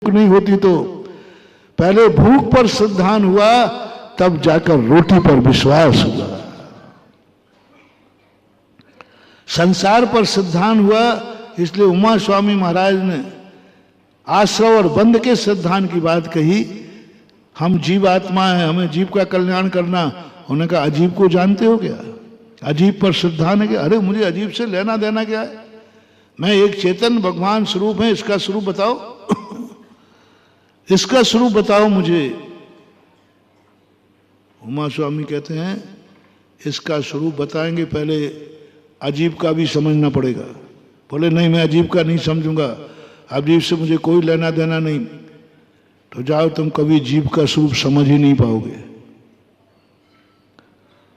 नहीं होती तो पहले भूख पर श्रद्धान हुआ, तब जाकर रोटी पर विश्वास हुआ। संसार पर श्रद्धान हुआ, इसलिए उमा स्वामी महाराज ने आश्रव और बंध के श्रद्धान की बात कही। हम जीव आत्मा है, हमें जीव का कल्याण करना। उन्होंने कहा अजीब को जानते हो क्या? अजीब पर श्रद्धान है क्या? अरे मुझे अजीब से लेना देना क्या है? मैं एक चेतन भगवान स्वरूप है, इसका स्वरूप बताओ इसका स्वरूप बताओ मुझे। उमा स्वामी कहते हैं इसका स्वरूप बताएंगे, पहले अजीब का भी समझना पड़ेगा। बोले नहीं, मैं अजीब का नहीं समझूंगा, अजीब से मुझे कोई लेना देना नहीं। तो जाओ, तुम कभी जीव का स्वरूप समझ ही नहीं पाओगे।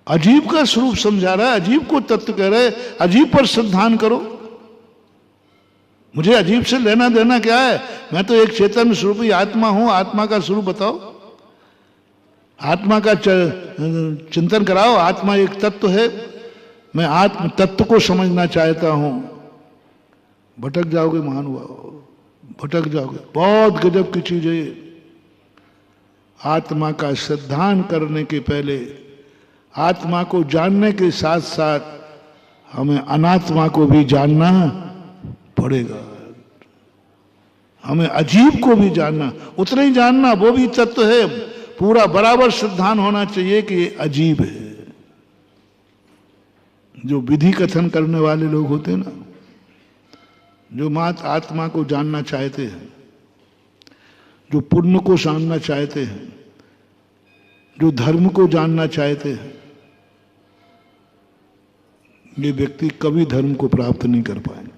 अजीब का स्वरूप समझा रहा है, अजीब को तत्व कह रहे, अजीब पर श्रद्धान करो। मुझे अजीब से लेना देना क्या है? मैं तो एक चेतन स्वरूप ही आत्मा हूं, आत्मा का स्वरूप बताओ, आत्मा का चिंतन कराओ। आत्मा एक तत्व है, मैं आत्म तत्व को समझना चाहता हूं। भटक जाओगे महानुभाव, भटक जाओगे। बहुत गजब की चीज है ये। आत्मा का श्रद्धान करने के पहले, आत्मा को जानने के साथ साथ हमें अनात्मा को भी जानना पड़ेगा। हमें अजीब को भी जानना, उतना ही जानना, वो भी तत्व है। पूरा बराबर श्रद्धान होना चाहिए कि ये अजीब है। जो विधि कथन करने वाले लोग होते हैं ना, जो मात्र आत्मा को जानना चाहते हैं, जो पुण्य को जानना चाहते हैं, जो धर्म को जानना चाहते हैं, ये व्यक्ति कभी धर्म को प्राप्त नहीं कर पाएंगे।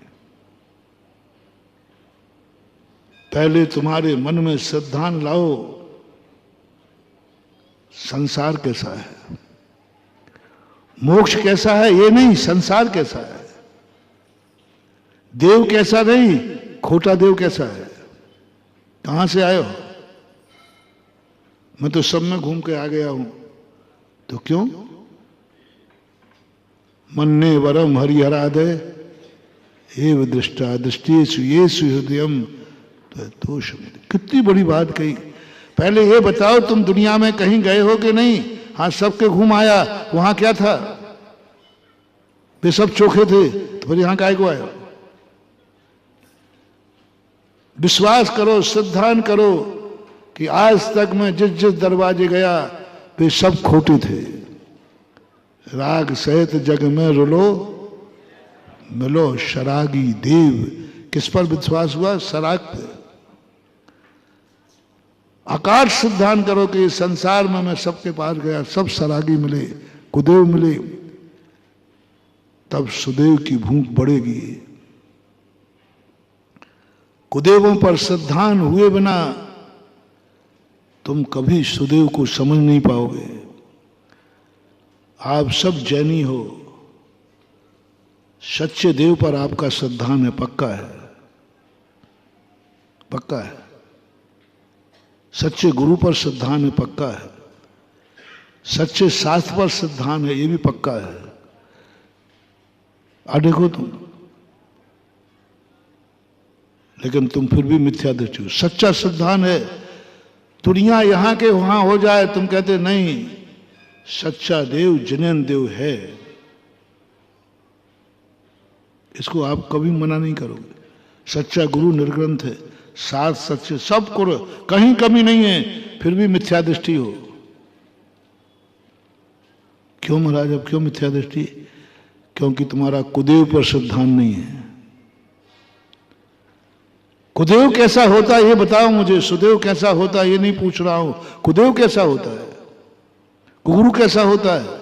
पहले तुम्हारे मन में श्रद्धान लाओ, संसार कैसा है, मोक्ष कैसा है ये नहीं, संसार कैसा है, देव कैसा नहीं, खोटा देव कैसा है, कहां से आए हो? मैं तो सब में घूम के आ गया हूं। तो क्यों? मन्ने वरम हरिहरादय एव दृष्टा दृष्टियेषु येषु हृदयम दोष। कितनी बड़ी बात कही। पहले ये बताओ तुम दुनिया में कहीं गए हो कि नहीं? हाँ, सबके घूम आया। वहां क्या था? वे सब चोखे थे, तो फिर यहां काहे को आए? विश्वास करो, श्रद्धान करो कि आज तक मैं जिस जिस दरवाजे गया वे सब खोटे थे। राग सहित जग में रुलो मिलो शरागी देव। किस पर विश्वास हुआ? सराग पे। आकाश श्रद्धान करो कि संसार में मैं सबके पास गया, सब सरागी मिले, कुदेव मिले, तब सुदेव की भूख बढ़ेगी। कुदेवों पर श्रद्धान हुए बिना तुम कभी सुदेव को समझ नहीं पाओगे। आप सब जैनी हो, सच्चे देव पर आपका श्रद्धान है, पक्का है, पक्का है। सच्चे गुरु पर श्रद्धान है, पक्का है। सच्चे शास्त्र पर श्रद्धान है, ये भी पक्का है। देखो तुम, लेकिन तुम फिर भी मिथ्या दृष्टि हो। सच्चा श्रद्धान है, दुनिया यहां के वहां हो जाए, तुम कहते नहीं, सच्चा देव जिनेन देव है, इसको आप कभी मना नहीं करोगे। सच्चा गुरु निर्ग्रंथ है, साथ सच्चे सब करो, कहीं कमी नहीं है, फिर भी मिथ्या दृष्टि हो। क्यों महाराज? अब क्यों मिथ्या दृष्टि? क्योंकि तुम्हारा कुदेव पर श्रद्धान नहीं है। कुदेव कैसा होता है ये बताओ मुझे। सुदेव कैसा होता है ये नहीं पूछ रहा हूं, कुदेव कैसा होता है, गुरु कैसा होता है,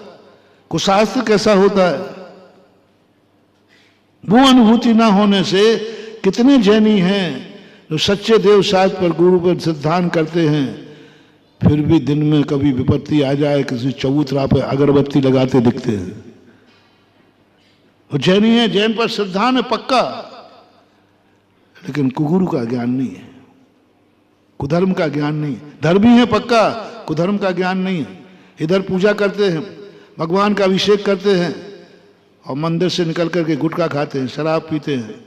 कुशास्त्र कैसा होता है। वो अनुभूति ना होने से कितने जैनी हैं जो सच्चे देव शास्त्र पर गुरु पर श्रद्धान करते हैं, फिर भी दिन में कभी विपत्ति आ जाए, किसी चबूतरा पर अगरबत्ती लगाते दिखते हैं। वो जैनी है, जैन पर श्रद्धान है पक्का, लेकिन कुगुरु का ज्ञान नहीं है, कुधर्म का ज्ञान नहीं है। धर्मी है पक्का, कुधर्म का ज्ञान नहीं है। इधर पूजा करते हैं, भगवान का अभिषेक करते हैं, और मंदिर से निकल करके गुटखा खाते हैं, शराब पीते हैं।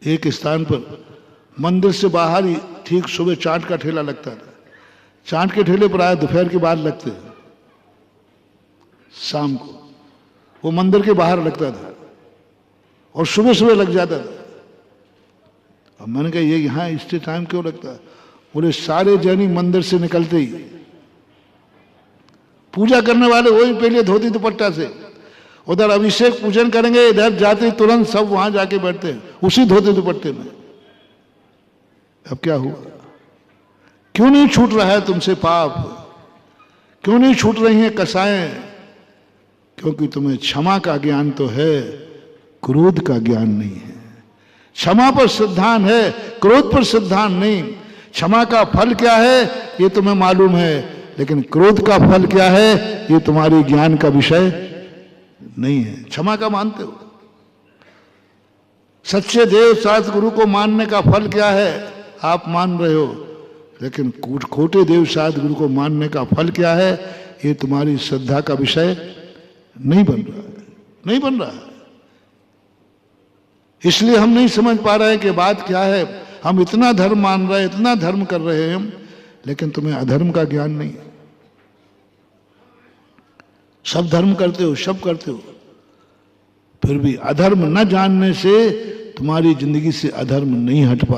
एक स्थान पर मंदिर से बाहर ही ठीक सुबह चाट का ठेला लगता था। चाट के ठेले पर आए दोपहर के बाद लगते, शाम को वो मंदिर के बाहर लगता था और सुबह सुबह लग जाता था। अब मैंने कहा ये यहाँ इस टाइम क्यों लगता है? बोले सारे जैनी मंदिर से निकलते ही पूजा करने वाले वही पहले धोती दुपट्टा से उधर अभिषेक पूजन करेंगे, इधर जाते ही तुरंत सब वहां जाके बैठते हैं उसी धोती दुपट्टे में। अब क्या हुआ? क्यों नहीं छूट रहा है तुमसे पाप? क्यों नहीं छूट रही हैं कसाएं? क्योंकि तुम्हें क्षमा का ज्ञान तो है, क्रोध का ज्ञान नहीं है। क्षमा पर सिद्धांत है, क्रोध पर सिद्धांत नहीं। क्षमा का फल क्या है ये तुम्हें मालूम है, लेकिन क्रोध का फल क्या है ये तुम्हारे ज्ञान का विषय नहीं है। क्षमा का मानते हो? सच्चे देव शास्त्र गुरु को मानने का फल क्या है आप मान रहे हो, लेकिन खोटे देव शास्त्र गुरु को मानने का फल क्या है ये तुम्हारी श्रद्धा का विषय नहीं बन रहा है, नहीं बन रहा है। इसलिए हम नहीं समझ पा रहे हैं कि बात क्या है। हम इतना धर्म मान रहे हैं, इतना धर्म कर रहे हैं, लेकिन तुम्हें अधर्म का ज्ञान नहीं है। सब धर्म करते हो, सब करते हो, फिर भी अधर्म न जानने से तुम्हारी जिंदगी से अधर्म नहीं हट पा